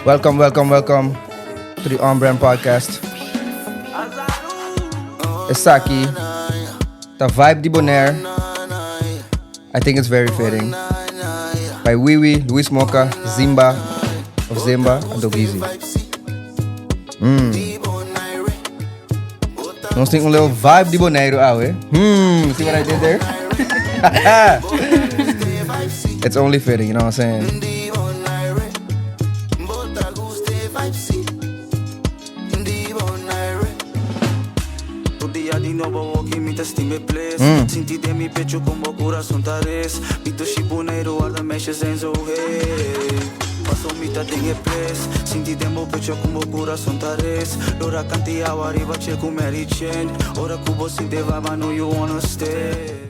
Welcome to the OnBrand podcast. Essa aqui, the vibe de Bonaire. I think it's very fitting. By Wiwi, Luis Mocha, Zimba, and Dogizi. Nós temos little vibe de Bonaire out, eh? See what I did there? It's only fitting, you know what I'm saying? Senti de mi pecho como corazón tares Mito shibuneiro arda mexes en so hey Paso mita tenye place Senti de mo pecho como corazón tares Lora canti awa arriba che kumeri chen Ora kubo sinte vibe I know you wanna stay